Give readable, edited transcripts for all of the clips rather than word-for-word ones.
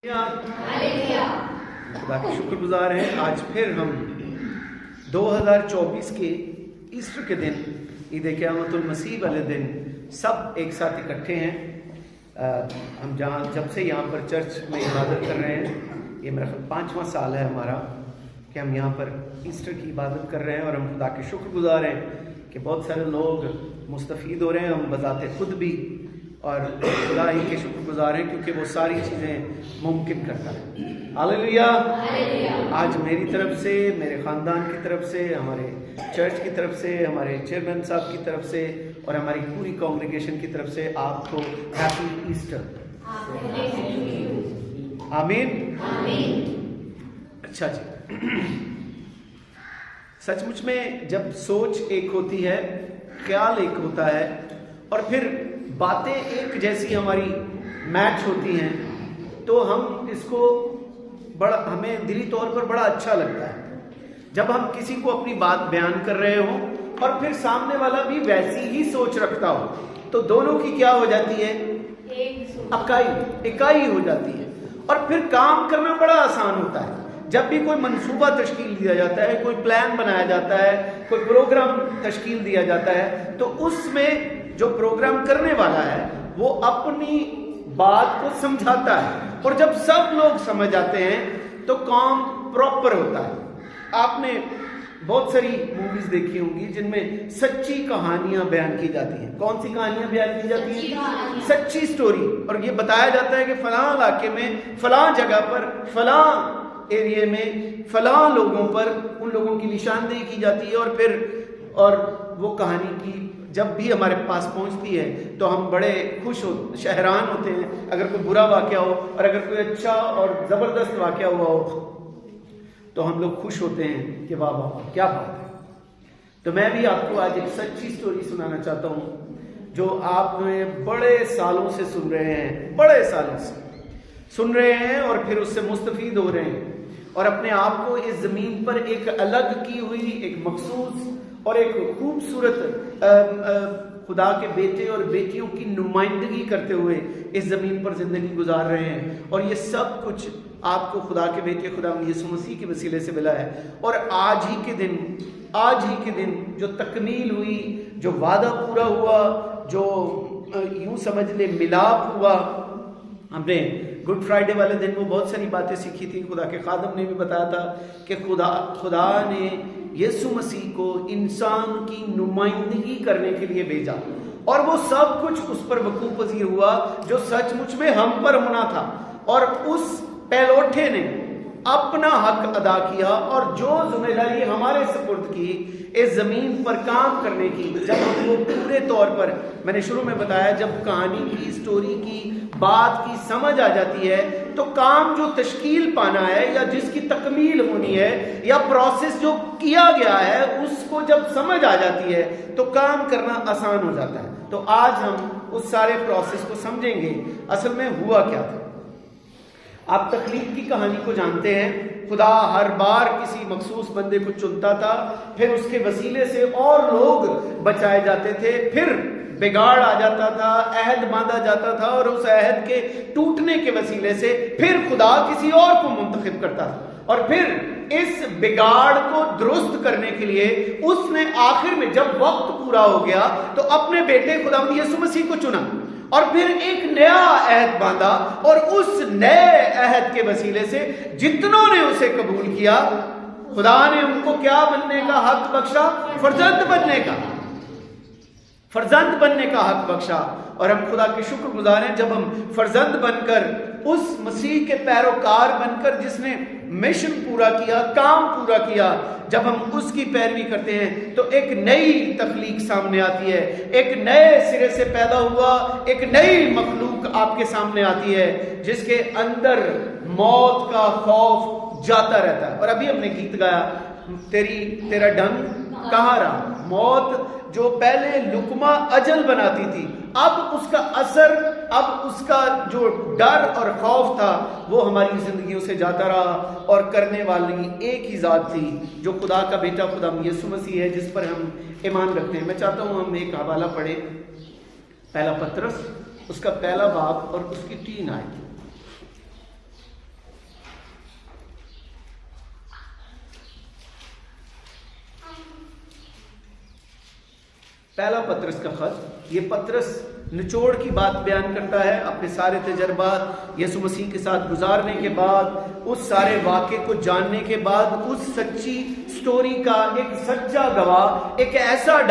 خدا کے شکر گزار ہیں آج پھر ہم 2024 کے ایسٹر کے دن عید قیامت المسیح والے دن سب ایک ساتھ اکٹھے ہیں۔ ہم جب سے یہاں پر چرچ میں عبادت کر رہے ہیں، یہ میرا 5واں سال ہے ہمارا کہ ہم یہاں پر ایسٹر کی عبادت کر رہے ہیں، اور ہم خدا کے شکر گزار ہیں کہ بہت سارے لوگ مستفید ہو رہے ہیں، ہم بذات خود بھی، اور خدا ہی کے شکر گزار ہیں کیونکہ وہ ساری چیزیں ممکن کرتا ہے۔ ہاللیلویا۔ آج میری طرف سے، میرے خاندان کی طرف سے، ہمارے چرچ کی طرف سے، ہمارے چیئرمین صاحب کی طرف سے اور ہماری پوری کانگریگیشن کی طرف سے آپ کو ہیپی ایسٹر۔ آمین۔ اچھا جی، سچ مچ میں جب سوچ ایک ہوتی ہے، خیال ایک ہوتا ہے، اور پھر باتیں ایک جیسی ہماری میچ ہوتی ہیں، تو ہم اس کو ہمیں دلی طور پر بڑا اچھا لگتا ہے جب ہم کسی کو اپنی بات بیان کر رہے ہوں اور پھر سامنے والا بھی ویسی ہی سوچ رکھتا ہو، تو دونوں کی کیا ہو جاتی ہے؟ اکائی ہو جاتی ہے، اور پھر کام کرنا بڑا آسان ہوتا ہے۔ جب بھی کوئی منصوبہ تشکیل دیا جاتا ہے، کوئی پلان بنایا جاتا ہے، کوئی پروگرام تشکیل دیا جاتا ہے، تو اس میں جو پروگرام کرنے والا ہے وہ اپنی بات کو سمجھاتا ہے، اور جب سب لوگ سمجھ آتے ہیں تو کام پراپر ہوتا ہے۔ آپ نے بہت ساری موویز دیکھی ہوں گی جن میں سچی کہانیاں بیان کی جاتی ہیں۔ کون سی کہانیاں بیان کی جاتی ہیں؟ سچی سٹوری، اور یہ بتایا جاتا ہے کہ فلاں علاقے میں، فلاں جگہ پر، فلاں ایریے میں، فلاں لوگوں پر ان لوگوں کی نشاندہی کی جاتی ہے، اور وہ کہانی کی جب بھی ہمارے پاس پہنچتی ہے تو ہم بڑے شہران ہوتے ہیں اگر کوئی برا واقعہ ہو، اور اگر کوئی اچھا اور زبردست واقعہ ہوا ہو تو ہم لوگ خوش ہوتے ہیں کہ واہ واہ کیا بات ہے۔ تو میں بھی آپ کو آج ایک سچی سٹوری سنانا چاہتا ہوں جو آپ بڑے سالوں سے سن رہے ہیں، بڑے سالوں سے سن رہے ہیں، اور پھر اس سے مستفید ہو رہے ہیں، اور اپنے آپ کو اس زمین پر ایک الگ کی ہوئی، ایک مخصوص اور ایک خوبصورت خدا کے بیٹے اور بیٹیوں کی نمائندگی کرتے ہوئے اس زمین پر زندگی گزار رہے ہیں، اور یہ سب کچھ آپ کو خدا کے بیٹے خدا یسوع مسیح کے وسیلے سے ملا ہے۔ اور آج ہی کے دن جو تکمیل ہوئی، جو وعدہ پورا ہوا، جو یوں سمجھ لے ملاپ ہوا، ہم نے گڈ فرائیڈے والے دن وہ بہت ساری باتیں سیکھی تھی۔ خدا کے خادم نے بھی بتایا تھا کہ خدا نے یسوع مسیح کو انسان کی نمائندگی کرنے کے لیے بھیجا، اور وہ سب کچھ اس پر وقوع پذیر ہوا جو سچ مچ میں ہم پر ہونا تھا، اور اس پہلوٹے نے اپنا حق ادا کیا، اور جو ذمہ داری ہمارے سپرد کی اس زمین پر کام کرنے کی، جب ہم وہ پورے طور پر، میں نے شروع میں بتایا، جب کہانی کی، سٹوری کی، بات کی سمجھ آ جاتی ہے تو کام جو تشکیل پانا ہے یا جس کی تکمیل ہونی ہے یا پروسیس جو کیا گیا ہے اس کو جب سمجھ آ جاتی ہے تو کام کرنا آسان ہو جاتا ہے۔ تو آج ہم اس سارے پروسیس کو سمجھیں گے اصل میں ہوا کیا تھا۔ آپ تخلیق کی کہانی کو جانتے ہیں، خدا ہر بار کسی مخصوص بندے کو چنتا تھا، پھر اس کے وسیلے سے اور لوگ بچائے جاتے تھے، پھر بگاڑ آ جاتا تھا، عہد باندھا جاتا تھا، اور اس عہد کے ٹوٹنے کے وسیلے سے پھر خدا کسی اور کو منتخب کرتا تھا، اور پھر اس بگاڑ کو درست کرنے کے لیے اس نے آخر میں جب وقت پورا ہو گیا تو اپنے بیٹے خداوند یسوع مسیح کو چنا، اور پھر ایک نیا عہد باندھا، اور اس نئے عہد کے وسیلے سے جتنوں نے اسے قبول کیا خدا نے ان کو کیا بننے کا حق بخشا؟ فرزند بننے کا حق بخشا۔ اور ہم خدا کے شکر گزار ہیں جب ہم فرزند بن کر اس مسیح کے پیروکار بن کر جس نے مشن پورا کیا، کام پورا کیا، جب ہم اس کی پیروی کرتے ہیں تو ایک نئی تخلیق سامنے آتی ہے، ایک نئے سرے سے پیدا ہوا ایک نئی مخلوق آپ کے سامنے آتی ہے جس کے اندر موت کا خوف جاتا رہتا ہے۔ اور ابھی ہم نے گیت گایا، تیرا ڈنگ کہاں رہا؟ موت جو پہلے لقمہ اجل بناتی تھی، اب اس کا اثر، اب اس کا جو ڈر اور خوف تھا وہ ہماری زندگیوں سے جاتا رہا، اور کرنے والی ایک ہی ذات تھی جو خدا کا بیٹا خدا یسوع مسیح ہے جس پر ہم ایمان رکھتے ہیں۔ میں چاہتا ہوں ہم ایک حوالہ پڑھیں، پہلا پطرس اس کا پہلا باب اور اس کی 3 آیت۔ پہلا پطرس کا خط، یہ پطرس نچوڑ کی بات بیان کرتا ہے اپنے سارے تجربات یسوع مسیح کے ساتھ گزارنے کے بعد، اس سارے واقعے کو جاننے کے بعد، اس سچی سٹوری کا ایک سچا گواہ، ایک ایسا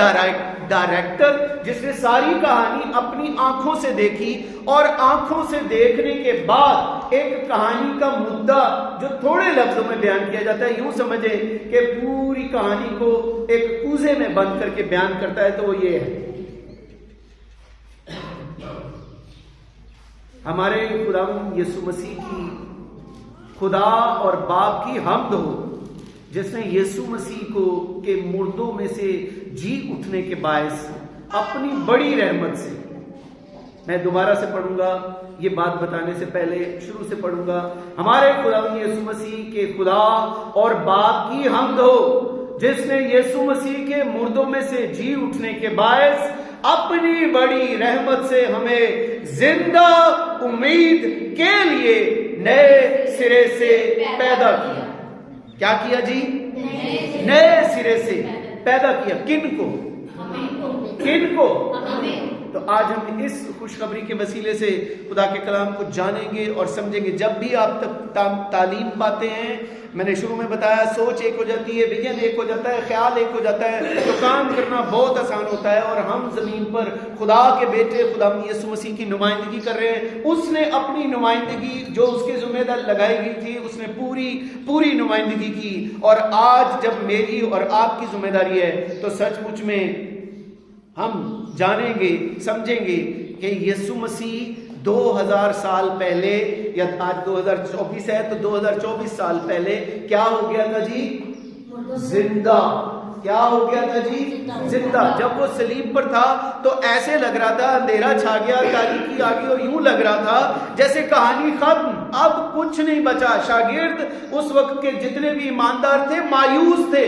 ڈائریکٹر جس نے ساری کہانی اپنی آنکھوں سے دیکھی، اور آنکھوں سے دیکھنے کے بعد ایک کہانی کا مدعا جو تھوڑے لفظوں میں بیان کیا جاتا ہے، یوں سمجھے کہ پوری کہانی کو ایک کوزے میں بند کر کے بیان کرتا ہے، تو وہ یہ ہے: ہمارے خداوند یسوع مسیح کی خدا اور باپ کی حمد ہو، جس نے یسوع مسیح کو کے مردوں میں سے جی اٹھنے کے باعث اپنی بڑی رحمت سے، میں دوبارہ سے پڑھوں گا، یہ بات بتانے سے پہلے شروع سے پڑھوں گا، ہمارے خداوند یسوع مسیح کے خدا اور باپ کی حمد ہو، جس نے یسوع مسیح کے مردوں میں سے جی اٹھنے کے باعث اپنی بڑی رحمت سے ہمیں زندہ امید کے لیے نئے سرے سے پیدا کیا۔ کیا کیا جی؟ نئے سرے سے پیدا کیا۔ کن کو؟ کن کو؟ تو آج ہم اس خوشخبری کے وسیلے سے خدا کے کلام کو جانیں گے اور سمجھیں گے۔ جب بھی آپ تعلیم پاتے ہیں، میں نے شروع میں بتایا، سوچ ایک ہو جاتی ہے، ویژن ایک ہو جاتا ہے، خیال ایک ہو جاتا ہے، تو کام کرنا بہت آسان ہوتا ہے، اور ہم زمین پر خدا کے بیٹے خدا یسوع مسیح کی نمائندگی کر رہے ہیں۔ اس نے اپنی نمائندگی جو اس کے ذمہ دار لگائی گئی تھی، اس نے پوری نمائندگی کی، اور آج جب میری اور آپ کی ذمہ داری ہے تو سچ مچ میں ہم جانیں گے، سمجھیں گے کہ یسوع مسیح 2000 سال پہلے، یا آج 2024 ہے تو 2024 سال پہلے کیا ہو گیا تھا جی؟ زندہ۔ کیا ہو گیا تھا جی؟ زندہ۔ جب وہ صلیب پر تھا تو ایسے لگ رہا تھا اندھیرا چھا گیا، تاریکی آ گئی، اور یوں لگ رہا تھا جیسے کہانی ختم، اب کچھ نہیں بچا۔ شاگرد اس وقت کے جتنے بھی ایماندار تھے مایوس تھے،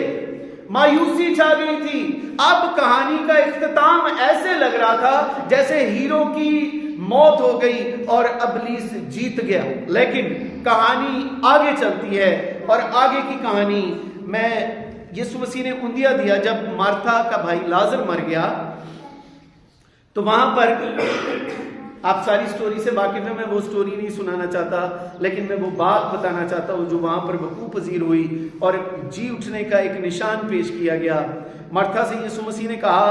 مایوسی چھا گئی تھی۔ اب کہانی کا اختتام ایسے لگ رہا تھا جیسے ہیرو کی موت ہو گئی اور ابلیس جیت گیا، لیکن کہانی آگے چلتی ہے، اور آگے کی کہانی میں یسوع مسیح نے اندیا دیا جب مارتھا کا بھائی لازر مر گیا، تو وہاں پر آپ ساری سٹوری سے واقف ہیں، میں وہ سٹوری نہیں سنانا چاہتا، لیکن میں وہ بات بتانا چاہتا ہوں جو وہاں پر وقوع پذیر ہوئی اور جی اٹھنے کا ایک نشان پیش کیا گیا۔ مرتھا سے یسوع مسیح نے کہا،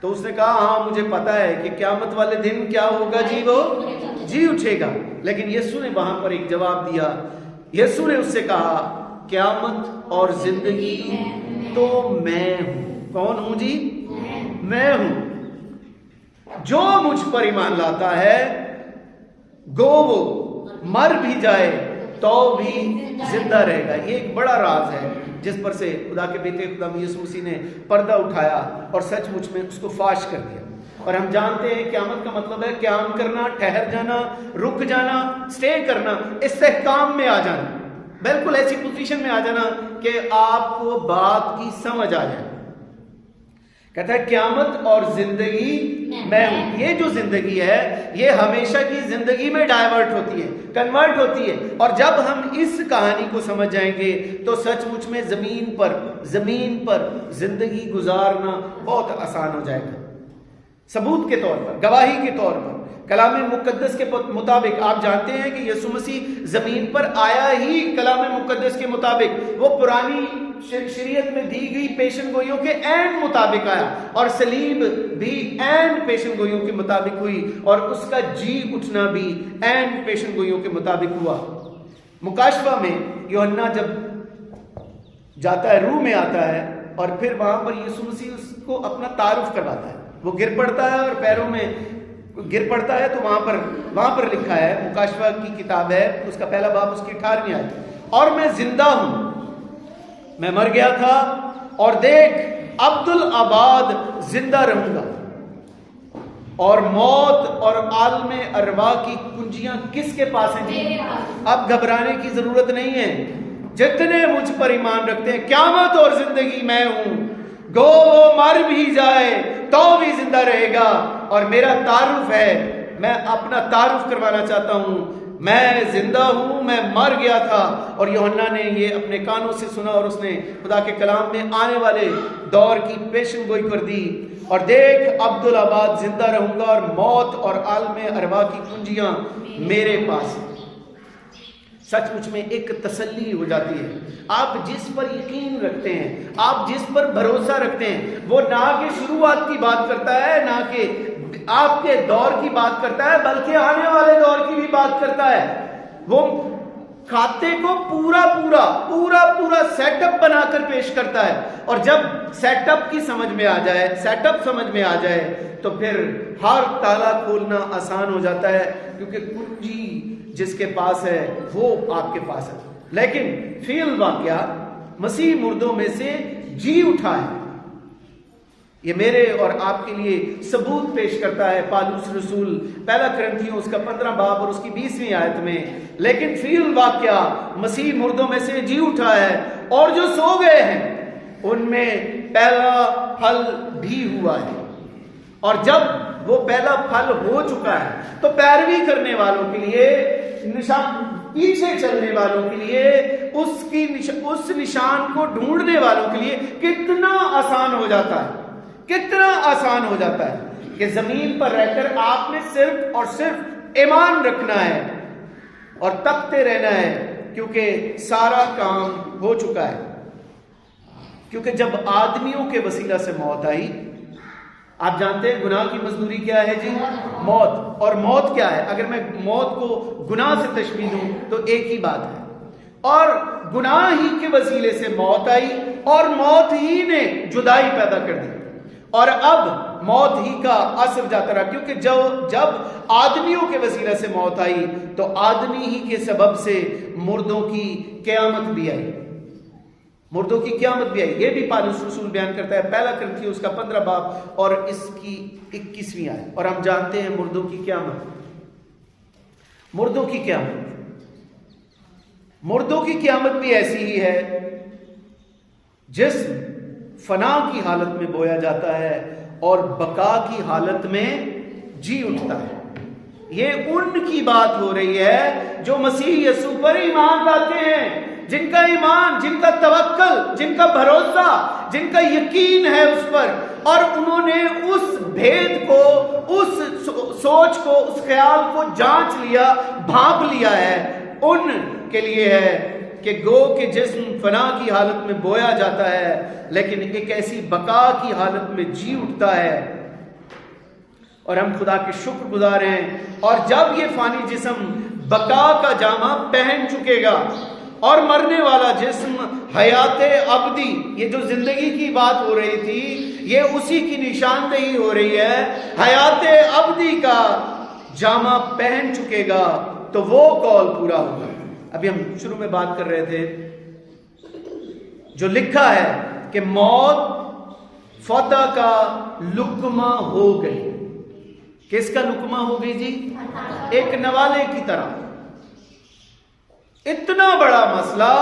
تو اس نے کہا ہاں مجھے پتا ہے کہ قیامت والے دن کیا ہوگا جی، وہ جی اٹھے گا، لیکن یسوع نے وہاں پر ایک جواب دیا۔ یسوع نے اس سے کہا قیامت اور زندگی تو میں ہوں۔ کون ہوں جی؟ میں ہوں۔ جو مجھ پر ایمان لاتا ہے گو وہ مر بھی جائے تو بھی زندہ رہے گا۔ یہ ایک بڑا راز ہے جس پر سے خدا کے بیٹے خدا یسوع مسیح نے پردہ اٹھایا اور سچ مچ میں اس کو فاش کر دیا۔ اور ہم جانتے ہیں قیامت کا مطلب ہے قیام کرنا، ٹھہر جانا، رک جانا، سٹے کرنا، استحکام میں آ جانا، بالکل ایسی پوزیشن میں آ جانا کہ آپ کو بات کی سمجھ آ جائے۔ کہتا ہے قیامت اور زندگی میں ہوں۔ یہ جو زندگی ہے یہ ہمیشہ کی زندگی میں ڈائیورٹ ہوتی ہے، کنورٹ ہوتی ہے، اور جب ہم اس کہانی کو سمجھ جائیں گے تو سچ مچ میں زمین پر زندگی گزارنا بہت آسان ہو جائے گا۔ ثبوت کے طور پر، گواہی کے طور پر، کلام مقدس کے مطابق آپ جانتے ہیں کہ یسوع مسیح زمین پر آیا ہی کلام مقدس کے مطابق، وہ پرانی شریعت میں دی گئی پیشن گوئیوں کے عین مطابق آیا، اور صلیب بھی عین پیشن گوئیوں کے مطابق ہوئی، اور اس کا جی اٹھنا بھی عین پیشن گوئیوں کے مطابق ہوا۔ مکاشفہ میں یوحنا جب جاتا ہے، روح میں آتا ہے، اور پھر وہاں پر یسوع مسیح اس کو اپنا تعارف کرواتا ہے، وہ گر پڑتا ہے اور پیروں میں گر پڑتا ہے، تو وہاں پر لکھا ہے، مکاشفہ کی کتاب ہے، اس کا پہلا باب اس کی 18ویں آیت، اور میں زندہ ہوں، میں مر گیا تھا، اور دیکھ عبدالآباد زندہ رہوں گا، اور موت اور عالم ارواح کی کنجیاں کس کے پاس ہیں جی؟ اب گھبرانے کی ضرورت نہیں ہے، جتنے مجھ پر ایمان رکھتے ہیں، قیامت اور زندگی میں ہوں، گو وہ مر بھی جائے تو بھی زندہ رہے گا۔ اور میرا تعارف ہے، میں اپنا تعارف کروانا چاہتا ہوں، میں زندہ ہوں، میں مر گیا تھا، اور یوحنا نے یہ اپنے کانوں سے سنا، اور اس نے خدا کے کلام میں آنے والے دور کی پیشن گوئی کر دی، اور دیکھ عبدالآباد زندہ رہوں گا اور موت اور عالم ارواح کی کنجیاں میرے پاس ہیں۔ سچ مچ میں ایک تسلی ہو جاتی ہے۔ آپ جس پر یقین رکھتے ہیں، آپ جس پر بھروسہ رکھتے ہیں، وہ نہ کہ شروعات کی بات کرتا ہے، نہ کہ آپ کے دور کی بات کرتا ہے، بلکہ آنے والے دور کی بھی بات کرتا ہے۔ وہ کھاتے کو پورا سیٹ اپ بنا کر پیش کرتا ہے، اور جب سیٹ اپ کی سمجھ میں آ جائے تو پھر ہر تالا کھولنا آسان ہو جاتا ہے، کیونکہ کنجی جس کے پاس ہے وہ آپ کے پاس ہے۔ لیکن فی الواقعہ مسیح مردوں میں سے جی اٹھا ہے، یہ میرے اور آپ کے لیے ثبوت پیش کرتا ہے پالوس رسول پہلا کرنتھیوں اس کا 15 باب اور اس کی 20ویں آیت میں۔ لیکن فی الواقعہ مسیح مردوں میں سے جی اٹھا ہے، اور جو سو گئے ہیں ان میں پہلا پھل بھی ہوا ہے۔ اور جب وہ پہلا پھل ہو چکا ہے تو پیروی کرنے والوں کے لیے، پیچھے چلنے والوں کے لیے، اس نشان کو ڈھونڈنے والوں کے لیے کتنا آسان ہو جاتا ہے کہ زمین پر رہ کر آپ نے صرف اور صرف ایمان رکھنا ہے اور تکتے رہنا ہے، کیونکہ سارا کام ہو چکا ہے۔ کیونکہ جب آدمیوں کے وسیلہ سے موت آئی، آپ جانتے ہیں گناہ کی مزدوری کیا ہے جی؟ موت۔ اور موت کیا ہے؟ اگر میں موت کو گناہ سے تشبیہ دوں تو ایک ہی بات ہے، اور گناہ ہی کے وسیلے سے موت آئی، اور موت ہی نے جدائی پیدا کر دی، اور اب موت ہی کا اثر جاتا رہا، کیونکہ جب آدمیوں کے وسیلہ سے موت آئی تو آدمی ہی کے سبب سے مردوں کی قیامت بھی آئی۔ یہ بھی پالوس رسول بیان کرتا ہے پہلا کرنتھیوں اس کا 15 باب اور اس کی 21ویں آیت۔ اور ہم جانتے ہیں مردوں کی قیامت بھی ایسی ہی ہے۔ جسم فنا کی حالت میں بویا جاتا ہے اور بقا کی حالت میں جی اٹھتا ہے۔ یہ ان کی بات ہو رہی ہے جو مسیح یسوع پر ایمان لاتے ہیں، جن کا ایمان، جن کا توکل، جن کا بھروسہ، جن کا یقین ہے اس پر، اور انہوں نے اس بھید کو، اس سوچ کو، اس خیال کو جانچ لیا، بھانپ لیا ہے۔ ان کے لیے ہے کہ گو کہ جسم فنا کی حالت میں بویا جاتا ہے لیکن ایک ایسی بقا کی حالت میں جی اٹھتا ہے، اور ہم خدا کے شکر گزار ہیں۔ اور جب یہ فانی جسم بقا کا جامہ پہن چکے گا اور مرنے والا جسم حیات ابدی، یہ جو زندگی کی بات ہو رہی تھی یہ اسی کی نشاندہی ہو رہی ہے، حیات ابدی کا جامہ پہن چکے گا تو وہ قول پورا ہوگا۔ ابھی ہم شروع میں بات کر رہے تھے، جو لکھا ہے کہ موت فتح کا لقمہ ہو گئی۔ کس کا لقمہ ہو گئی جی؟ ایک نوالے کی طرح۔ اتنا بڑا مسئلہ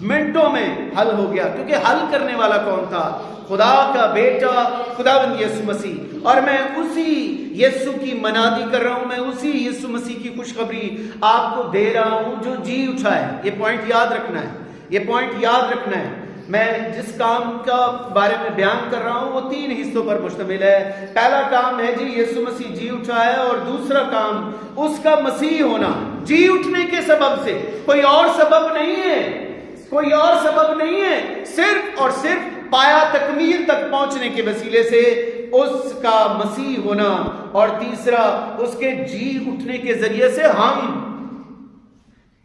منٹوں میں حل ہو گیا، کیونکہ حل کرنے والا کون تھا؟ خدا کا بیٹا خداوند یسوع مسیح۔ اور میں اسی یسوع کی منادی کر رہا ہوں، میں اسی یسوع مسیح کی خوشخبری آپ کو دے رہا ہوں جو جی اٹھا ہے۔ یہ پوائنٹ یاد رکھنا ہے۔ میں جس کام کا بارے میں بیان کر رہا ہوں وہ 3 حصوں پر مشتمل ہے۔ پہلا کام ہے جی یسوع مسیح جی اٹھا ہے، اور دوسرا کام اس کا مسیح ہونا جی اٹھنے کے سبب سے، کوئی اور سبب نہیں ہے، صرف اور صرف پایا تکمیل تک پہنچنے کے وسیلے سے اس کا مسیح ہونا، اور تیسرا اس کے جی اٹھنے کے ذریعے سے ہم،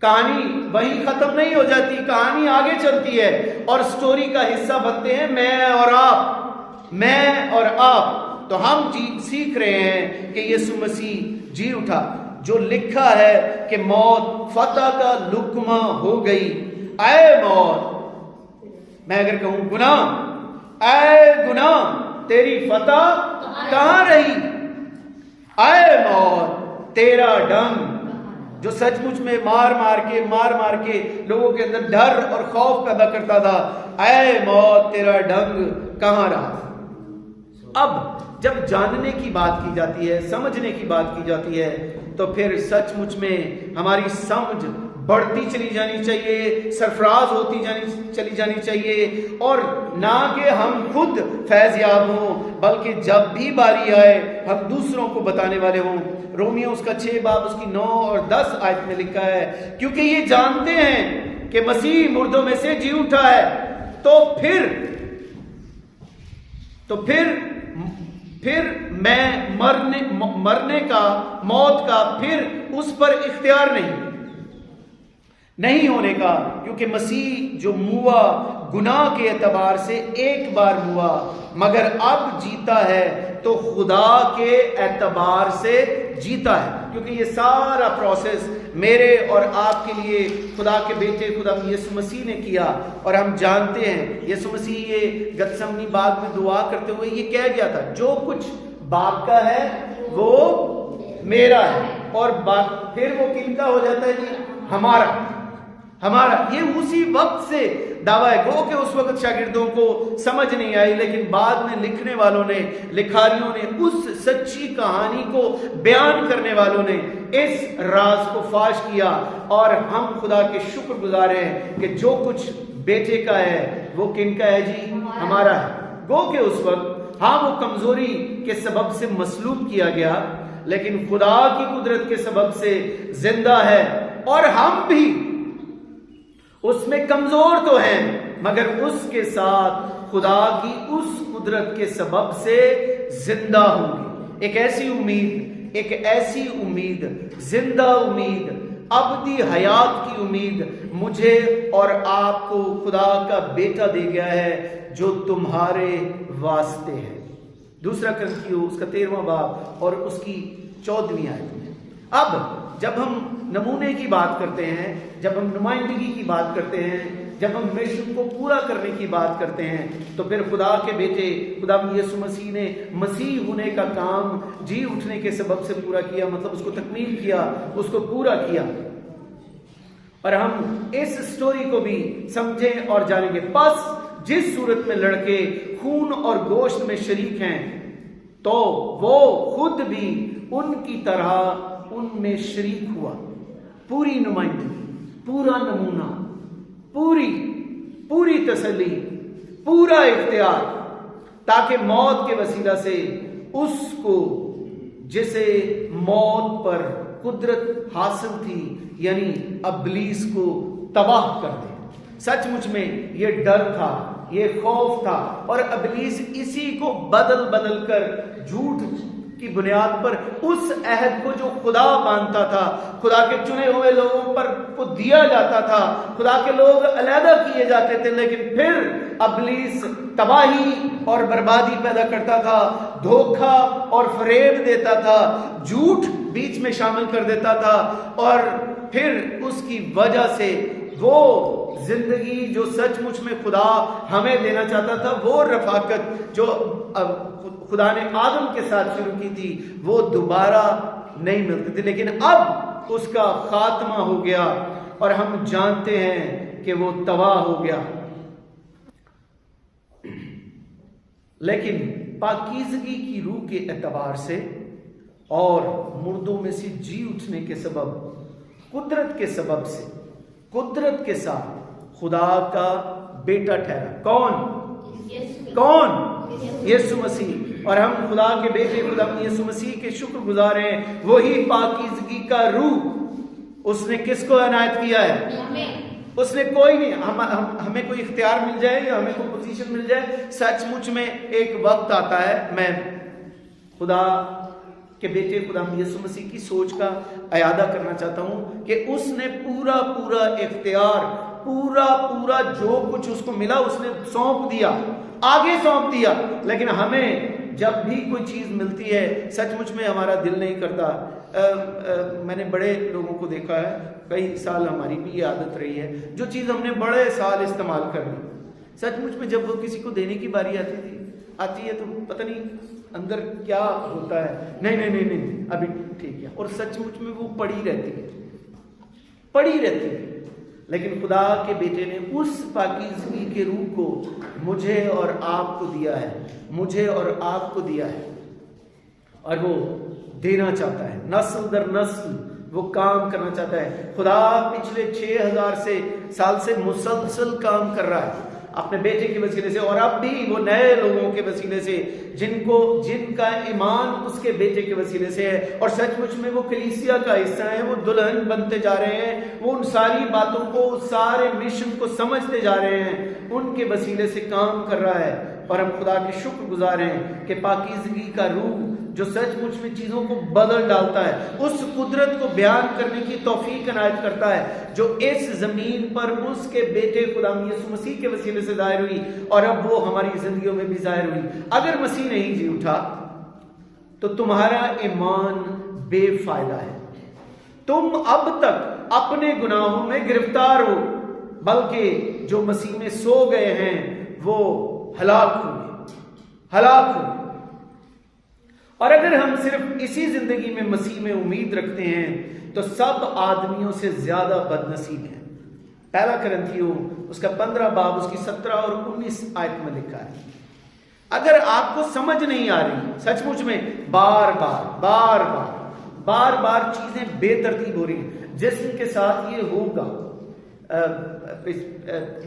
کہانی وہی ختم نہیں ہو جاتی، کہانی آگے چلتی ہے اور سٹوری کا حصہ بنتے ہیں میں اور آپ۔ تو ہم سیکھ رہے ہیں کہ یسوع مسیح جی اٹھا، جو لکھا ہے کہ موت فتح کا لقمہ ہو گئی۔ اے موت، میں اگر کہوں گناہ، اے گناہ تیری فتح کہاں رہی؟ اے موت تیرا ڈنگ، جو سچ مچ میں مار مار کے لوگوں کے اندر ڈر اور خوف پیدا کرتا تھا، اے موت تیرا ڈنگ کہاں رہا؟ اب جب جاننے کی بات کی جاتی ہے، سمجھنے کی بات کی جاتی ہے، تو پھر سچ مچ میں ہماری سمجھ بڑھتی چلی جانی چاہیے، سرفراز ہوتی چلی جانی چاہیے، اور نہ کہ ہم خود فیض یاب ہوں بلکہ جب بھی باری آئے ہم دوسروں کو بتانے والے ہوں۔ رومیو اس کا 6 باب اس کی 9 اور 10 آیت میں لکھا ہے، کیونکہ یہ جانتے ہیں کہ مسیح مردوں میں سے جی اٹھا ہے، تو پھر میں مرنے کا، موت کا پھر اس پر اختیار نہیں ہونے کا، کیونکہ مسیح جو موا گناہ کے اعتبار سے ایک بار موا مگر اب جیتا ہے تو خدا کے اعتبار سے جیتا ہے، کیونکہ یہ سارا پروسیس میرے اور آپ کے لیے خدا کے بیٹے خدا یسوع مسیح نے کیا۔ اور ہم جانتے ہیں یسوع مسیح یہ گتسمنی باغ میں دعا کرتے ہوئے یہ کہہ گیا تھا، جو کچھ باپ کا ہے وہ میرا ہے، اور پھر وہ کن کا ہو جاتا ہے جی؟ ہمارا۔ یہ اسی وقت سے دعویٰ ہے، گو کہ اس وقت شاگردوں کو سمجھ نہیں آئی، لیکن بعد میں لکھنے والوں نے، لکھاریوں نے، اس سچی کہانی کو بیان کرنے والوں نے اس راز کو فاش کیا، اور ہم خدا کے شکر گزار ہیں کہ جو کچھ بیٹے کا ہے وہ کن کا ہے جی؟ ہمارا ہے۔ گو کہ اس وقت ہاں وہ کمزوری کے سبب سے مسلوب کیا گیا، لیکن خدا کی قدرت کے سبب سے زندہ ہے، اور ہم بھی اس میں کمزور تو ہیں مگر اس کے ساتھ خدا کی اس قدرت کے سبب سے زندہ ہوں گے۔ ایک ایسی امید، زندہ امید، ابدی حیات کی امید مجھے اور آپ کو خدا کا بیٹا دے گیا ہے جو تمہارے واسطے ہے۔ دوسرا کرنتھیوں اس کا 13واں باب اور اس کی 14ویں آیت میں۔ اب جب ہم نمونے کی بات کرتے ہیں، جب ہم نمائندگی کی بات کرتے ہیں، جب ہم مشن کو پورا کرنے کی بات کرتے ہیں، تو پھر خدا کے بیٹے خدا یسوع مسیح نے مسیح ہونے کا کام جی اٹھنے کے سبب سے پورا کیا، مطلب اس کو تکمیل کیا، اس کو پورا کیا۔ اور ہم اس سٹوری کو بھی سمجھیں اور جانیں گے۔ پس جس صورت میں لڑکے خون اور گوشت میں شریک ہیں تو وہ خود بھی ان کی طرح ان میں شریک ہوا، پوری نمائندگی، پورا نمونہ، پوری تسلی، پورا اختیار، تاکہ موت کے وسیلہ سے اس کو جسے موت پر قدرت حاصل تھی یعنی ابلیس کو تباہ کر دے۔ سچ مچ میں یہ ڈر تھا، یہ خوف تھا، اور ابلیس اسی کو بدل کر جھوٹ کی بنیاد پر اس عہد کو جو خدا مانتا تھا، خدا کے چنے ہوئے لوگوں پر کو دیا جاتا تھا، خدا کے لوگ علیحدہ کیے جاتے تھے، لیکن پھر ابلیس تباہی اور بربادی پیدا کرتا تھا، دھوکہ اور فریب دیتا تھا، جھوٹ بیچ میں شامل کر دیتا تھا، اور پھر اس کی وجہ سے وہ زندگی جو سچ مچ میں خدا ہمیں دینا چاہتا تھا، وہ رفاقت جو خدا نے آدم کے ساتھ شروع کی تھی، وہ دوبارہ نہیں ملتی تھی، لیکن اب اس کا خاتمہ ہو گیا، اور ہم جانتے ہیں کہ وہ تباہ ہو گیا۔ لیکن پاکیزگی کی روح کے اعتبار سے اور مردوں میں سے جی اٹھنے کے سبب، قدرت کے سبب سے، قدرت کے ساتھ خدا کا بیٹا ٹھہرا۔ کون؟ یسوع مسیح۔ اور ہم خدا کے بیٹے خدا یسوع مسیح کے شکر گزار ہیں، وہی پاکیزگی کا روح اس نے کس کو عنایت کیا ہے؟ اس نے کوئی نہیں، ہمیں کوئی اختیار مل جائے یا ہمیں کوئی پوزیشن مل جائے، سچ مچ میں ایک وقت آتا ہے، میں خدا کے بیٹے خدا یسوع مسیح کی سوچ کا اعادہ کرنا چاہتا ہوں کہ اس نے پورا اختیار، پورا جو کچھ اس کو ملا اس نے سونپ دیا، آگے سونپ دیا، لیکن ہمیں جب بھی کوئی چیز ملتی ہے سچ مچ میں ہمارا دل نہیں کرتا۔ میں نے بڑے لوگوں کو دیکھا ہے، کئی سال ہماری بھی یہ عادت رہی ہے، جو چیز ہم نے بڑے سال استعمال کر لی، سچ مچ میں جب وہ کسی کو دینے کی باری آتی ہے تو پتہ نہیں اندر کیا ہوتا ہے، نہیں ابھی ٹھیک ہے، اور سچ مچ میں وہ پڑی رہتی ہے۔ لیکن خدا کے بیٹے نے اس پاکیزگی کے روح کو مجھے اور آپ کو دیا ہے، اور وہ دینا چاہتا ہے، نسل در نسل وہ کام کرنا چاہتا ہے. خدا پچھلے 6000 سال سے مسلسل کام کر رہا ہے اپنے بیٹے کے وسیلے سے, اور اب بھی وہ نئے لوگوں کے وسیلے سے جن کا ایمان اس کے بیٹے کے وسیلے سے ہے, اور سچ مچ میں وہ کلیسیا کا حصہ ہیں, وہ دلہن بنتے جا رہے ہیں, وہ ان ساری باتوں کو, سارے مشن کو سمجھتے جا رہے ہیں, ان کے وسیلے سے کام کر رہا ہے. اور ہم خدا کے شکر گزار ہیں کہ پاکیزگی کا روح جو سچ مچ میں چیزوں کو بدل ڈالتا ہے, اس قدرت کو بیان کرنے کی توفیق عنایت کرتا ہے جو اس زمین پر اس کے بیٹے خدا یسوع مسیح کے وسیلے سے ظاہر ہوئی, اور اب وہ ہماری زندگیوں میں بھی ظاہر ہوئی. اگر مسیح نہیں جی اٹھا تو تمہارا ایمان بے فائدہ ہے. تم اب تک اپنے گناہوں میں گرفتار ہو, بلکہ جو مسیح میں سو گئے ہیں وہ ہلاک ہوئے. اور اگر ہم صرف اسی زندگی میں مسیح میں امید رکھتے ہیں تو سب آدمیوں سے زیادہ بد نصیب ہیں. پہلا کرنتھیوں اس کا 15 باب اس کی 17 اور 19 آیت میں لکھا ہے. اگر آپ کو سمجھ نہیں آ رہی, سچ مچ میں بار بار چیزیں بے ترتیب ہو رہی ہیں, جسم کے ساتھ یہ ہوگا.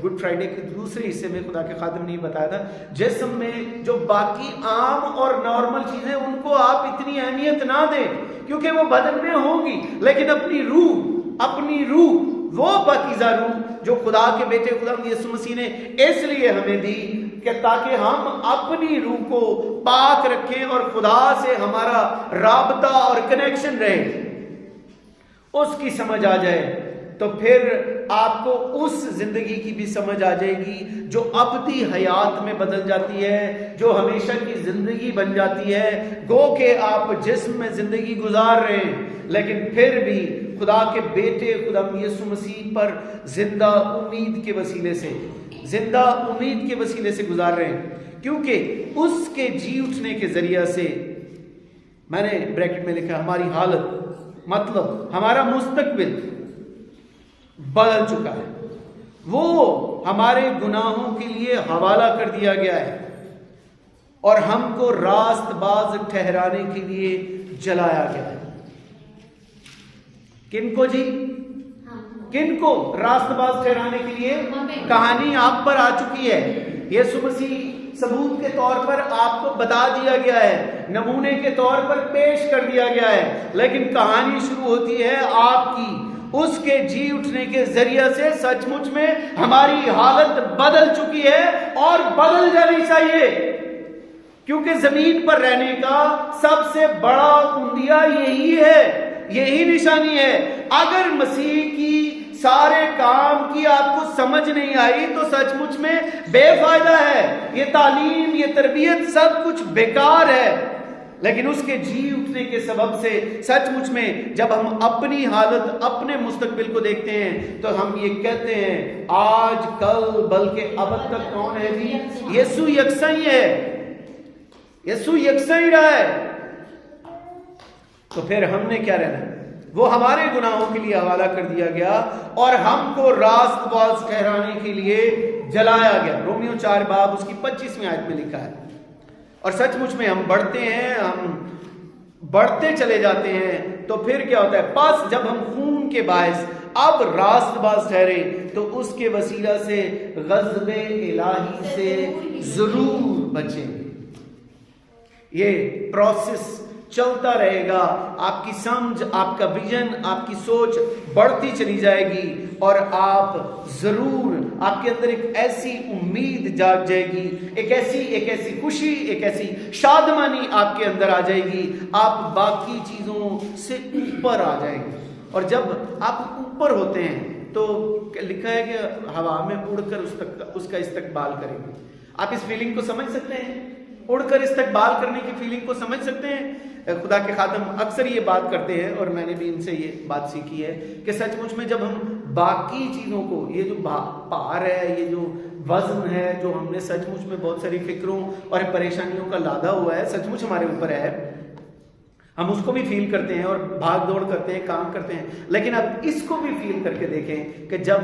گڈ فرائیڈے کے دوسرے حصے میں خدا کے خادم نے بتایا تھا, جسم میں جو باقی عام اور نارمل چیزیں ان کو آپ اتنی اہمیت نہ دیں کیونکہ وہ بدن میں ہوں گی, لیکن اپنی روح وہ پاکیزہ روح جو خدا کے بیٹے خدا یسوع مسیح نے اس لیے ہمیں دی کہ تاکہ ہم اپنی روح کو پاک رکھیں اور خدا سے ہمارا رابطہ اور کنیکشن رہے, اس کی سمجھ آ جائے. تو پھر آپ کو اس زندگی کی بھی سمجھ آ جائے گی جو ابدی حیات میں بدل جاتی ہے, جو ہمیشہ کی زندگی بن جاتی ہے. گو کہ آپ جسم میں زندگی گزار رہے ہیں لیکن پھر بھی خدا کے بیٹے خدا یسوع مسیح پر زندہ امید کے وسیلے سے گزار رہے ہیں, کیونکہ اس کے جی اٹھنے کے ذریعہ سے, میں نے بریکٹ میں لکھا, ہماری حالت مطلب ہمارا مستقبل بدل چکا ہے. وہ ہمارے گناہوں کے لیے حوالہ کر دیا گیا ہے اور ہم کو راست باز ٹھہرانے کے لیے جلایا گیا ہے. کن کو جی؟ کن کو راست باز ٹھہرانے کے لیے؟ کہانی آپ پر آ چکی ہے. یسوع مسیح ثبوت کے طور پر آپ کو بتا دیا گیا ہے, نمونے کے طور پر پیش کر دیا گیا ہے, لیکن کہانی شروع ہوتی ہے آپ کی اس کے جی اٹھنے کے ذریعے سے. سچ مچ میں ہماری حالت بدل چکی ہے اور بدل جانی چاہیے, کیونکہ زمین پر رہنے کا سب سے بڑا عمدہ یہی ہے, یہی نشانی ہے. اگر مسیح کی سارے کام کی آپ کو سمجھ نہیں آئی تو سچ مچ میں بے فائدہ ہے. یہ تعلیم, یہ تربیت سب کچھ بیکار ہے. لیکن اس کے جی اٹھنے کے سبب سے سچ مچ میں جب ہم اپنی حالت, اپنے مستقبل کو دیکھتے ہیں تو ہم یہ کہتے ہیں آج کل بلکہ اب تک کون ہے جی؟ یسوع یکساں ہی ہے, یسوع یکساں ہی رہا ہے. تو پھر ہم نے کیا رہنا ہے؟ وہ ہمارے گناہوں کے لیے حوالہ کر دیا گیا اور ہم کو راست باز ٹھہرانے کے لیے جلایا گیا. رومیو 4 باب اس کی 25ویں آیت میں لکھا ہے. اور سچ مچ میں ہم بڑھتے ہیں, ہم بڑھتے چلے جاتے ہیں, تو پھر کیا ہوتا ہے؟ پس جب ہم خون کے باعث اب راست باز ٹھہرے تو اس کے وسیلہ سے غضب الہی سے ضرور بچیں گے. یہ پروسیس چلتا رہے گا. آپ کی سمجھ, آپ کا ویژن, آپ کی سوچ بڑھتی چلی جائے گی اور آپ ضرور, آپ کے اندر ایک ایسی امید جاگ جائے گی, ایک ایسی خوشی, ایک ایسی شادمانی آپ کے اندر آ جائے گی. آپ باقی چیزوں سے اوپر آ جائیں گے. اور جب آپ اوپر ہوتے ہیں تو لکھا ہے کہ ہوا میں اڑ کر اس کا استقبال کریں گے. آپ اس فیلنگ کو سمجھ سکتے ہیں؟ اڑ کر استقبال کرنے کی فیلنگ کو سمجھ سکتے ہیں؟ خدا کے خادم اکثر یہ بات کرتے ہیں اور میں نے بھی ان سے یہ بات سیکھی ہے کہ سچ مچ میں جب ہم باقی چیزوں کو, یہ جو بھار ہے, یہ جو وزن ہے, جو ہم نے سچ مچ میں بہت ساری فکروں اور پریشانیوں کا لادا ہوا ہے, سچ مچ ہمارے اوپر ہے, ہم اس کو بھی فیل کرتے ہیں اور بھاگ دوڑ کرتے ہیں, کام کرتے ہیں. لیکن اب اس کو بھی فیل کر کے دیکھیں کہ جب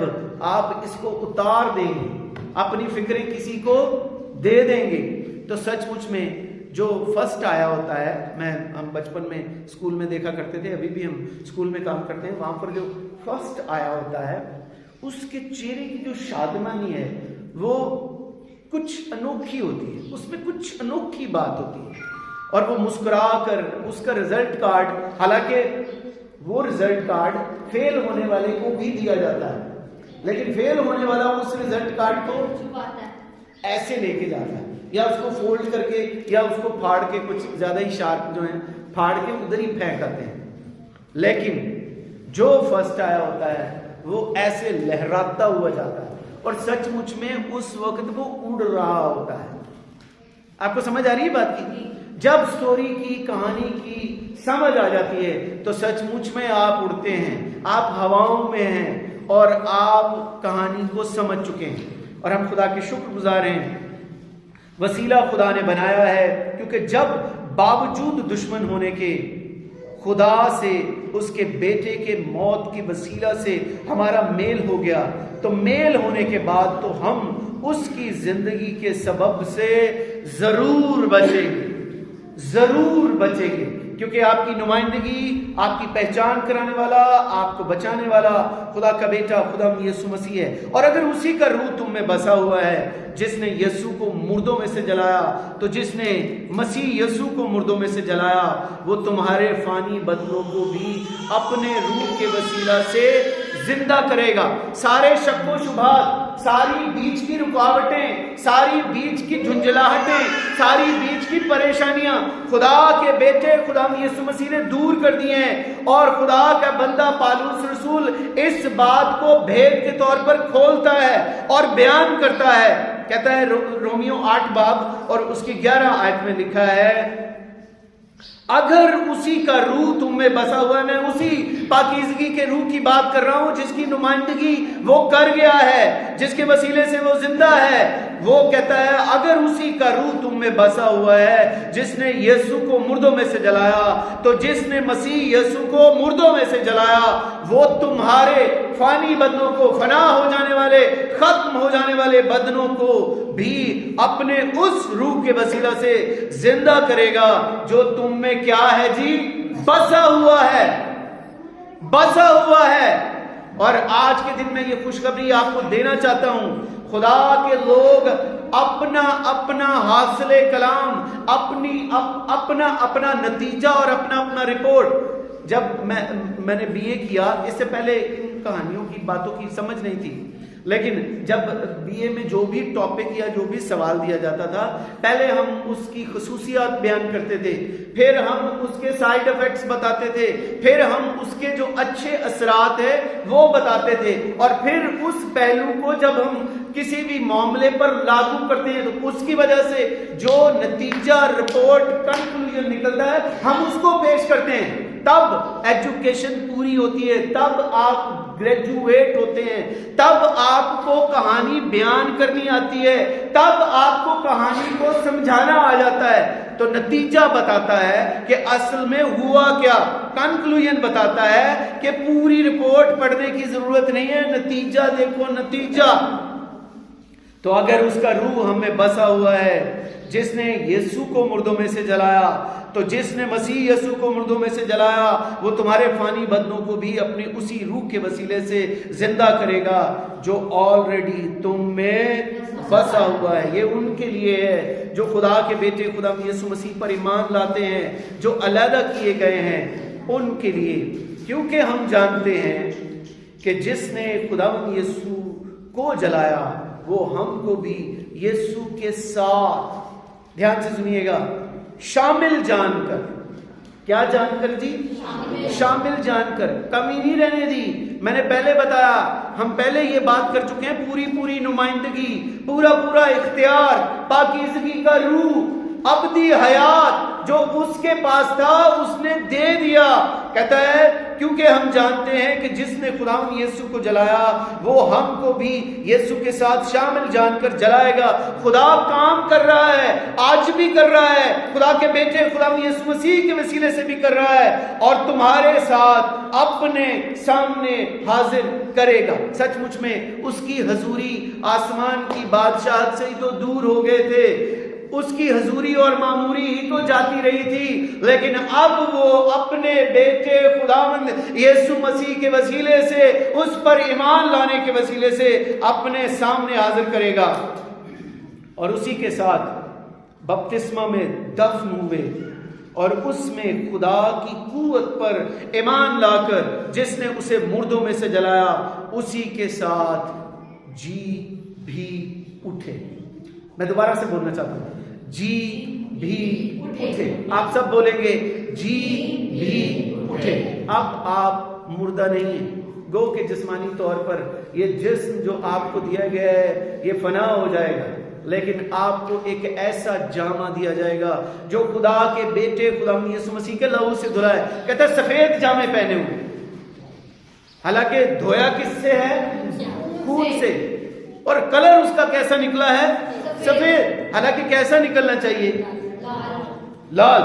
آپ اس کو اتار دیں گے, اپنی فکریں کسی کو دے دیں گے, تو سچ مچ میں جو فرسٹ آیا ہوتا ہے، ہم بچپن میں اسکول میں دیکھا کرتے تھے، ابھی بھی ہم اسکول میں کام کرتے ہیں، وہاں پر جو فرسٹ آیا ہوتا ہے اس کے چہرے کی جو شادمانی ہے وہ کچھ انوکھی ہوتی ہے، اس میں کچھ انوکھی بات ہوتی ہے، اور وہ مسکرا کر اس کا رزلٹ کارڈ، حالانکہ وہ رزلٹ کارڈ فیل ہونے والے کو بھی دیا جاتا ہے، لیکن فیل ہونے والا اس رزلٹ کارڈ کو ایسے لے کے جاتا ہے، یا اس کو فولڈ کر کے یا اس کو پھاڑ کے، کچھ زیادہ ہی شارپ جو ہیں پھاڑ کے ادھر ہی پھینک آتے ہیں، لیکن جو فرسٹ آیا ہوتا ہے وہ ایسے لہراتا ہوا جاتا ہے، اور سچ مچ میں اس وقت وہ اڑ رہا ہوتا ہے۔ آپ کو سمجھ آ رہی ہے بات کی؟ جب سٹوری کی، کہانی کی سمجھ آ جاتی ہے تو سچ مچ میں آپ اڑتے ہیں، آپ ہواؤں میں ہیں اور آپ کہانی کو سمجھ چکے ہیں، اور ہم خدا کے شکر گزار ہیں، وسیلہ خدا نے بنایا ہے، کیونکہ جب باوجود دشمن ہونے کے خدا سے، اس کے بیٹے کے موت کی وسیلہ سے ہمارا میل ہو گیا، تو میل ہونے کے بعد تو ہم اس کی زندگی کے سبب سے ضرور بچیں گے، ضرور بچیں گے، کیونکہ آپ کی نمائندگی، آپ کی پہچان کرانے والا، آپ کو بچانے والا خدا کا بیٹا خدا یسوع مسیح ہے، اور اگر اسی کا روح تم میں بسا ہوا ہے، جس نے یسوع کو مردوں میں سے جلایا، تو جس نے مسیح یسوع کو مردوں میں سے جلایا وہ تمہارے فانی بدنوں کو بھی اپنے روح کے وسیلہ سے زندہ کرے گا۔ سارے شک و شبہات، ساری بیچ کی رکاوٹیں، ساری بیچ کی جھنجھلاہٹیں، ساری بیچ کی پریشانیاں خدا کے بیٹے خدا یسوع مسیح نے دور کر دی ہیں، اور خدا کا بندہ پالوس رسول اس بات کو بھید کے طور پر کھولتا ہے اور بیان کرتا ہے، کہتا ہے رومیو 8 باب اور اس کی 11 آیت میں لکھا ہے، اگر اسی کا روح تم میں بسا ہوا ہے، میں اسی پاکیزگی کے روح کی بات کر رہا ہوں جس کی نمائندگی وہ کر گیا ہے، جس کے وسیلے سے وہ زندہ ہے، وہ کہتا ہے اگر اسی کا روح تم میں بسا ہوا ہے جس نے یسوع کو مردوں میں سے جلایا، تو جس نے مسیح یسوع کو مردوں میں سے جلایا وہ تمہارے فانی بدنوں کو، فنا ہو جانے والے، ختم ہو جانے والے بدنوں کو بھی اپنے اس روح کے وسیلہ سے زندہ کرے گا جو تم میں کیا ہے جی؟ بسا ہوا ہے، بسا ہوا ہے۔ اور آج کے دن میں یہ خوشخبری آپ کو دینا چاہتا ہوں، خدا کے لوگ اپنا حاصل کلام، اپنا نتیجہ اور اپنا رپورٹ، جب میں نے بی اے کیا، اس سے پہلے ان کہانیوں کی باتوں کی سمجھ نہیں تھی، لیکن جب بی اے میں جو بھی ٹاپک یا جو بھی سوال دیا جاتا تھا، پہلے ہم اس کی خصوصیات بیان کرتے تھے، پھر ہم اس کے سائیڈ ایفیکٹس بتاتے تھے، پھر ہم اس کے جو اچھے اثرات ہیں وہ بتاتے تھے، اور پھر اس پہلو کو جب ہم کسی بھی معاملے پر لاگو کرتے ہیں تو اس کی وجہ سے جو نتیجہ، رپورٹ، کنکلوژن نکلتا ہے ہم اس کو پیش کرتے ہیں، تب ایجوکیشن پوری ہوتی ہے، تب آپ گریجویٹ ہوتے ہیں، تب آپ کو کہانی بیان کرنی آتی ہے، تب آپ کو کہانی کو سمجھانا آ جاتا ہے، تو نتیجہ بتاتا ہے کہ اصل میں ہوا کیا، کنکلوژن بتاتا ہے کہ پوری رپورٹ پڑھنے کی ضرورت نہیں ہے، نتیجہ دیکھو، نتیجہ۔ تو اگر اس کا روح ہم میں بسا ہوا ہے، جس نے یسوع کو مردوں میں سے جلایا، تو جس نے مسیح یسوع کو مردوں میں سے جلایا وہ تمہارے فانی بدنوں کو بھی اپنی اسی روح کے وسیلے سے زندہ کرے گا جو آلریڈی تم میں بسا ہوا ہے۔ یہ ان کے لیے ہے جو خدا کے بیٹے خدا یسوع مسیح پر ایمان لاتے ہیں، جو علیحدہ کیے گئے ہیں، ان کے لیے، کیونکہ ہم جانتے ہیں کہ جس نے خدا یسوع کو جلایا وہ ہم کو بھی یسوع کے ساتھ، دھیان سے سنیے گا، شامل جان کر، کیا جان کر جی؟ شامل جان کر، کمی نہیں رہنے دی۔ میں نے پہلے بتایا، ہم پہلے یہ بات کر چکے ہیں، پوری نمائندگی، پورا اختیار، پاکیزگی کا روح، ابدی حیات جو اس کے پاس تھا اس نے دے دیا۔ کہتا ہے کیونکہ ہم جانتے ہیں کہ جس نے خدا یسوع کو جلایا وہ ہم کو بھی یسوع کے ساتھ شامل جان کر جلائے گا۔ خدا کام کر رہا ہے، آج بھی کر رہا ہے، خدا کے بیٹے خدا یسوع مسیح کے وسیلے سے بھی کر رہا ہے، اور تمہارے ساتھ اپنے سامنے حاضر کرے گا۔ سچ مچ میں اس کی حضوری آسمان کی بادشاہت سے ہی تو دور ہو گئے تھے، اس کی حضوری اور معموری ہی تو جاتی رہی تھی، لیکن اب وہ اپنے بیٹے خداوند یسوع مسیح کے وسیلے سے، اس پر ایمان لانے کے وسیلے سے اپنے سامنے حاضر کرے گا، اور اسی کے ساتھ بپتسمہ میں دفن ہوئے، اور اس میں خدا کی قوت پر ایمان لا کر جس نے اسے مردوں میں سے جلایا، اسی کے ساتھ جی بھی اٹھے۔ میں دوبارہ سے بولنا چاہتا ہوں، جی بھی اٹھے۔ آپ سب بولیں گے جی بھی اٹھے۔ اب آپ مردہ نہیں ہیں، گو کہ جسمانی طور پر یہ جسم جو آپ کو دیا گیا ہے یہ فنا ہو جائے گا، لیکن آپ کو ایک ایسا جامہ دیا جائے گا جو خدا کے بیٹے خدا یسوع مسیح کے لہو سے دھلا ہے۔ کہتا ہے سفید جامے پہنے ہوئے، حالانکہ دھویا کس سے ہے؟ خون سے، اور کلر اس کا کیسا نکلا ہے؟ سفید، حالانکہ کیسا نکلنا چاہیے؟ لال،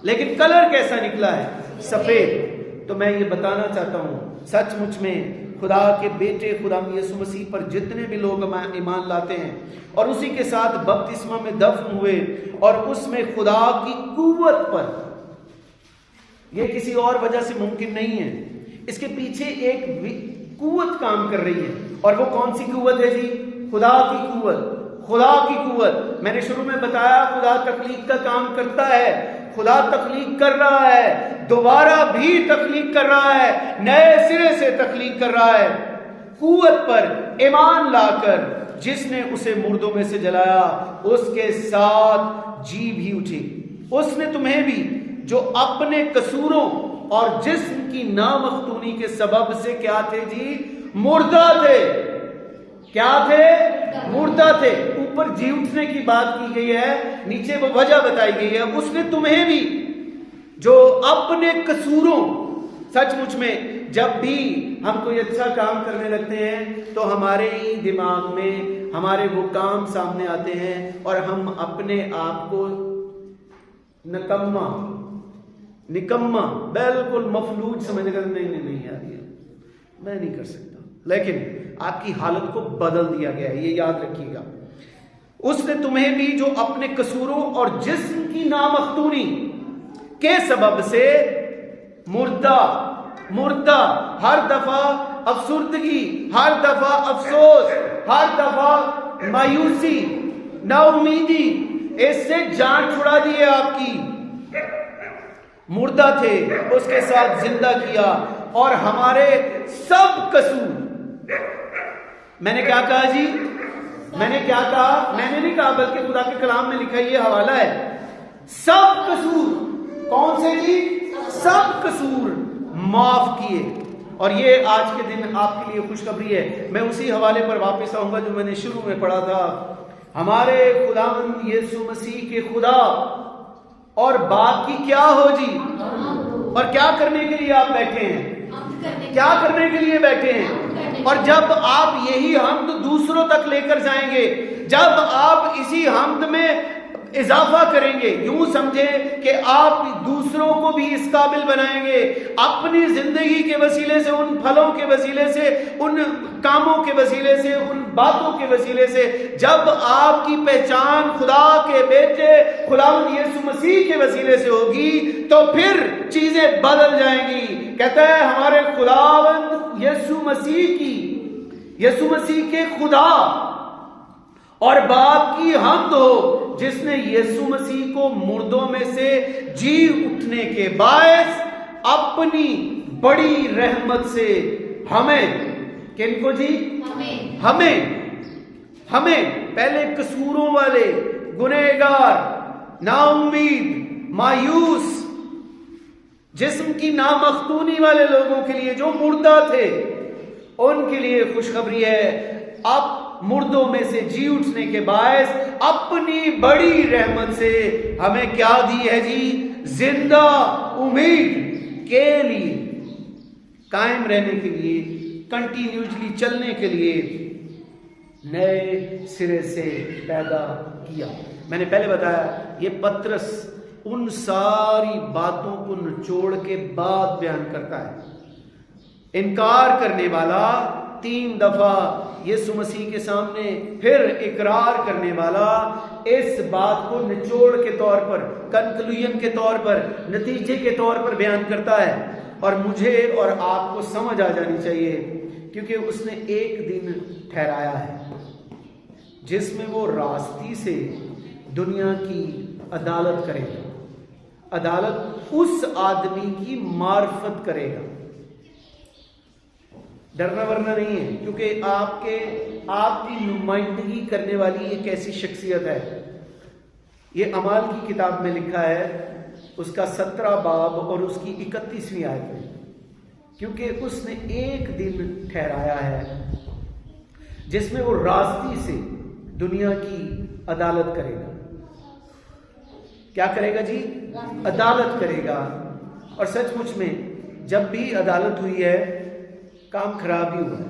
لیکن کلر کیسا نکلا ہے؟ سفید۔ تو میں یہ بتانا چاہتا ہوں، سچ مچ میں خدا کے بیٹے خدا یسوع مسیح پر جتنے بھی لوگ ایمان لاتے ہیں اور اسی کے ساتھ بپتسمہ میں دفن ہوئے، اور اس میں خدا کی قوت پر، یہ کسی اور وجہ سے ممکن نہیں ہے، اس کے پیچھے ایک قوت کام کر رہی ہے، اور وہ کون سی قوت ہے جی؟ خدا کی قوت۔ خدا کی قوت، میں نے شروع میں بتایا خدا تخلیق کا کام کرتا ہے، خدا تخلیق کر رہا ہے، دوبارہ بھی تخلیق کر رہا ہے، نئے سرے سے تخلیق کر رہا ہے، قوت پر ایمان لا کر جس نے اسے مردوں میں سے جلایا اس کے ساتھ جی بھی اٹھی۔ اس نے تمہیں بھی جو اپنے قصوروں اور جسم کی نامختونی کے سبب سے کیا تھے جی؟ مردہ تھے۔ کیا تھے؟ مردہ تھے۔ اوپر جی اٹھنے کی بات کی گئی ہے، نیچے وہ وجہ بتائی گئی ہے۔ اس نے تمہیں بھی جو اپنے قصوروں، سچ مچ میں جب بھی ہم کوئی اچھا کام کرنے لگتے ہیں تو ہمارے ہی دماغ میں ہمارے وہ کام سامنے آتے ہیں اور ہم اپنے آپ کو نکما بالکل مفلوج سمجھ کر نہیں آ رہی ہے، میں نہیں کر سکتا، لیکن آپ کی حالت کو بدل دیا گیا ہے، یہ یاد رکھیے گا۔ اس نے تمہیں بھی جو اپنے قصوروں اور جسم کی نامختونی کے سبب سے مردہ، ہر دفعہ افسردگی، ہر دفعہ افسوس، ہر دفعہ مایوسی، نا امیدی، اس سے جان چھڑا دی ہے آپ کی۔ مردہ تھے، اس کے ساتھ زندہ کیا، اور ہمارے سب قصور، میں نے کیا کہا جی؟ میں نے کیا کہا؟ میں نے نہیں کہا، بلکہ خدا کے کلام میں لکھا یہ حوالہ ہے، سب قصور، کون سے جی؟ سب قصور معاف کیے۔ اور یہ آج کے دن آپ کے لیے خوشخبری ہے۔ میں اسی حوالے پر واپس آؤں گا جو میں نے شروع میں پڑھا تھا۔ ہمارے خداوند یسوع مسیح کے خدا اور باپ کی کیا ہو جی؟ اور کیا کرنے کے لیے آپ بیٹھے ہیں؟ کیا کرنے کے لیے بیٹھے ہیں؟ اور جب آپ یہی حمد دوسروں تک لے کر جائیں گے، جب آپ اسی حمد میں اضافہ کریں گے، یوں سمجھیں کہ آپ دوسروں کو بھی اس قابل بنائیں گے، اپنی زندگی کے وسیلے سے، ان پھلوں کے وسیلے سے، ان کاموں کے وسیلے سے، ان باتوں کے وسیلے سے، جب آپ کی پہچان خدا کے بیٹے خداوند یسوع مسیح کے وسیلے سے ہوگی تو پھر چیزیں بدل جائیں گی۔ کہتا ہے ہمارے خداوند یسوع مسیح کے خدا اور باپ کی حمد ہو جس نے یسوع مسیح کو مردوں میں سے جی اٹھنے کے باعث اپنی بڑی رحمت سے ہمیں، کن کو جی؟ ہمیں پہلے قصوروں والے، گنہگار، نا امید، مایوس، جسم کی نامختونی والے لوگوں کے لیے جو مردہ تھے، ان کے لیے خوشخبری ہے، اب مردوں میں سے جی اٹھنے کے باعث اپنی بڑی رحمت سے ہمیں کیا دی ہے جی؟ زندہ امید کے لیے، قائم رہنے کے لیے، کنٹینیوسلی چلنے کے لیے نئے سرے سے پیدا کیا۔ میں نے پہلے بتایا یہ پطرس ان ساری باتوں کو نچوڑ کے بعد بیان کرتا ہے۔ انکار کرنے والا 3 دفعہ یسوع مسیح کے سامنے پھر اقرار کرنے والا اس بات کو نچوڑ کے طور پر، کنکلوژن کے طور پر، نتیجے کے طور پر بیان کرتا ہے، اور مجھے اور آپ کو سمجھ آ جانی چاہیے، کیونکہ اس نے ایک دن ٹھہرایا ہے جس میں وہ راستی سے دنیا کی عدالت کرے گا، عدالت اس آدمی کی معرفت کرے گا۔ ڈرنا ورنا نہیں ہے، کیونکہ آپ کی نمائندگی کرنے والی ایک ایسی شخصیت ہے۔ یہ اعمال کی کتاب میں لکھا ہے، اس کا 17 باب اور اس کی 31ویں آیت میں، کیونکہ اس نے ایک دن ٹھہرایا ہے جس میں وہ راستی سے دنیا کی عدالت کرے گا۔ کیا کرے گا جی؟ عدالت کرے گا۔ اور سچ مچ میں جب بھی عدالت ہوئی ہے کام خراب ہی ہوا ہے۔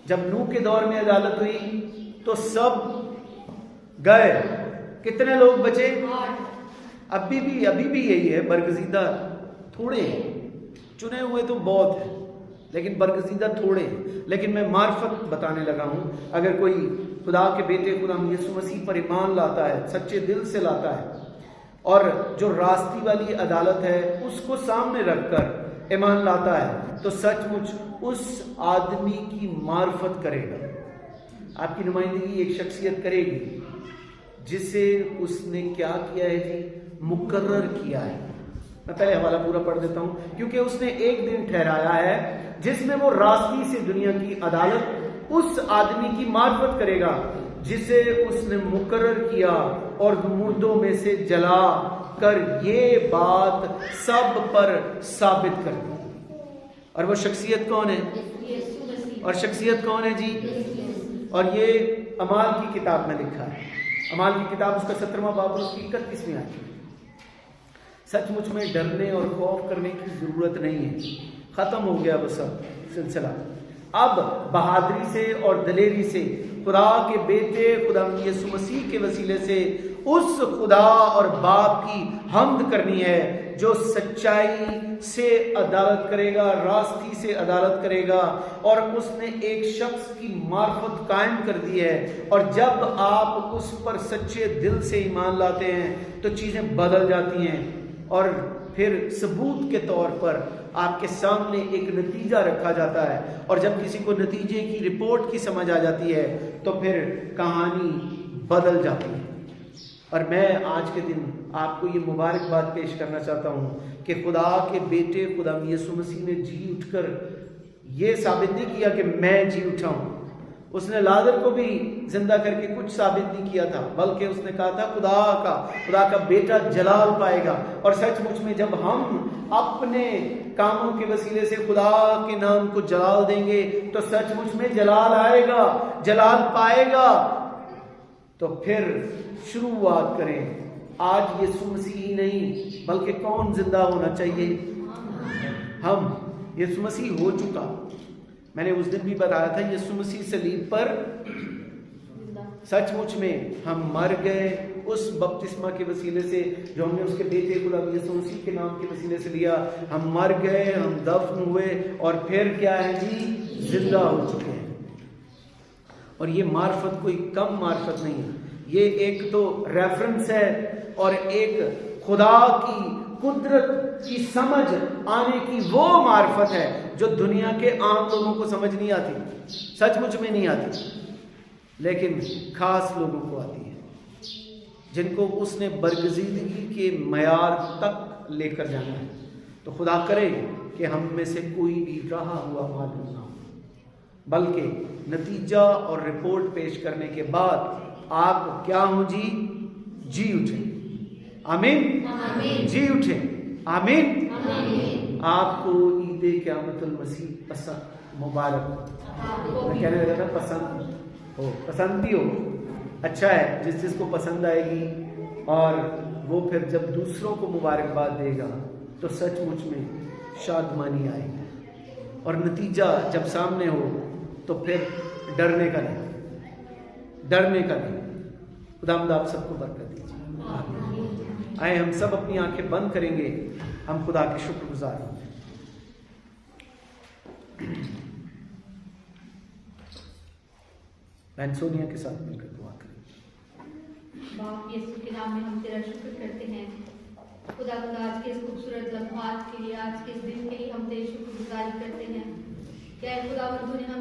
جب نوح کے دور میں عدالت ہوئی تو سب گئے، کتنے لوگ بچے؟ ابھی بھی یہی ہے، برگزیدہ تھوڑے ہیں، چنے ہوئے تو بہت ہیں لیکن برگزیدہ تھوڑے ہیں۔ لیکن میں معرفت بتانے لگا ہوں، اگر کوئی خدا کے بیٹے خدا یسوع مسیح پر ایمان لاتا ہے، سچے دل سے لاتا ہے، اور جو راستی والی عدالت ہے اس کو سامنے رکھ کر ایمان لاتا ہے، تو سچ مچ اس آدمی کی معرفت کرے گا۔ آپ کی نمائندگی ایک شخصیت کرے گی جسے اس نے کیا کیا ہے جی؟ مقرر کیا ہے۔ میں پہلے حوالہ پورا پڑھ دیتا ہوں، کیونکہ اس نے ایک دن ٹھہرایا ہے جس میں وہ راستی سے دنیا کی عدالت اس آدمی کی معرفت کرے گا جسے اس نے مقرر کیا اور مردوں میں سے جلا کر یہ بات سب پر ثابت کر دی۔ اور وہ شخصیت کون ہے؟ اور شخصیت کون ہے جی؟ اور یہ اعمال کی کتاب میں لکھا ہے، اعمال کی کتاب اس کا 17واں باب اور اس کی 31ویں آیت۔ سچ مچ میں ڈرنے اور خوف کرنے کی ضرورت نہیں ہے، ختم ہو گیا وہ سب سلسلہ۔ اب بہادری سے اور دلیری سے خدا کے بیٹے خدا یسوع مسیح کے وسیلے سے اس خدا اور باپ کی حمد کرنی ہے جو سچائی سے عدالت کرے گا، راستی سے عدالت کرے گا، اور اس نے ایک شخص کی معرفت قائم کر دی ہے۔ اور جب آپ اس پر سچے دل سے ایمان لاتے ہیں تو چیزیں بدل جاتی ہیں، اور پھر ثبوت کے طور پر آپ کے سامنے ایک نتیجہ رکھا جاتا ہے، اور جب کسی کو نتیجے کی رپورٹ کی سمجھ آ جاتی ہے تو پھر کہانی بدل جاتی ہے۔ اور میں آج کے دن آپ کو یہ مبارکباد پیش کرنا چاہتا ہوں کہ خدا کے بیٹے خدا یسوع مسیح نے جی اٹھ کر یہ ثابت نہیں کیا کہ میں جی اٹھا ہوں، اس نے لازر کو بھی زندہ کر کے کچھ ثابت نہیں کیا تھا، بلکہ اس نے کہا تھا خدا کا بیٹا جلال پائے گا۔ اور سچ مچ میں جب ہم اپنے کاموں کے وسیلے سے خدا کے نام کو جلال دیں گے تو سچ مچ میں جلال آئے گا، جلال پائے گا۔ تو پھر شروعات کریں۔ آج یسوع مسیح ہی نہیں بلکہ کون زندہ ہونا چاہیے؟ ہم۔ یسوع مسیح ہو چکا، میں نے اس دن بھی بتایا تھا، یسوع مسیح صلیب پر سچ مچ میں ہم مر گئے اس بپتسمہ کے وسیلے سے جو ہم نے اس کے بیٹے خدا یسوع مسیح کے نام کے وسیلے سے لیا۔ ہم مر گئے، ہم دفن ہوئے، اور پھر کیا ہے جی؟ زندہ ہو چکے ہیں۔ اور یہ معرفت کوئی کم معرفت نہیں ہے، یہ ایک تو ریفرنس ہے اور ایک خدا کی قدرت کی سمجھ آنے کی وہ معرفت ہے جو دنیا کے عام لوگوں کو سمجھ نہیں آتی، سچ مچ میں نہیں آتی، لیکن خاص لوگوں کو آتی ہے جن کو اس نے برگزیدگی کے معیار تک لے کر جانا ہے۔ تو خدا کرے کہ ہم میں سے کوئی بھی رہا ہوا معلوم نہ ہو، بلکہ نتیجہ اور رپورٹ پیش کرنے کے بعد آپ کیا ہوں جی اٹھیں۔ آمین، جی اٹھیں، آمین۔ آپ کو عید قیامت المسیح پسند مبارک ہو۔ میں کہنے لگا تھا پسند بھی ہو، اچھا ہے جس کو پسند آئے گی، اور وہ پھر جب دوسروں کو مبارکباد دے گا تو سچ مچ میں شادمانی آئے گی، اور نتیجہ جب سامنے ہو تو پھر ڈرنے کا نہیں۔ خداوند آپ سب کو برکت دیجیے۔ آئے ہم سب اپنی آنکھیں بند کریں گے، ہم خدا کے شکر گزار ہوں۔ بہن سونیا کے ساتھ مل کر دعا کریں۔ باپ یسوع کے نام میں ہم تیرا شکر کرتے ہیں خدا آج کے اس خوبصورت لمحات کے لیے، آج کے اس دن کے لیے ہم تیری شکر گزاری کرتے ہیں۔ کیا خدا نے ہم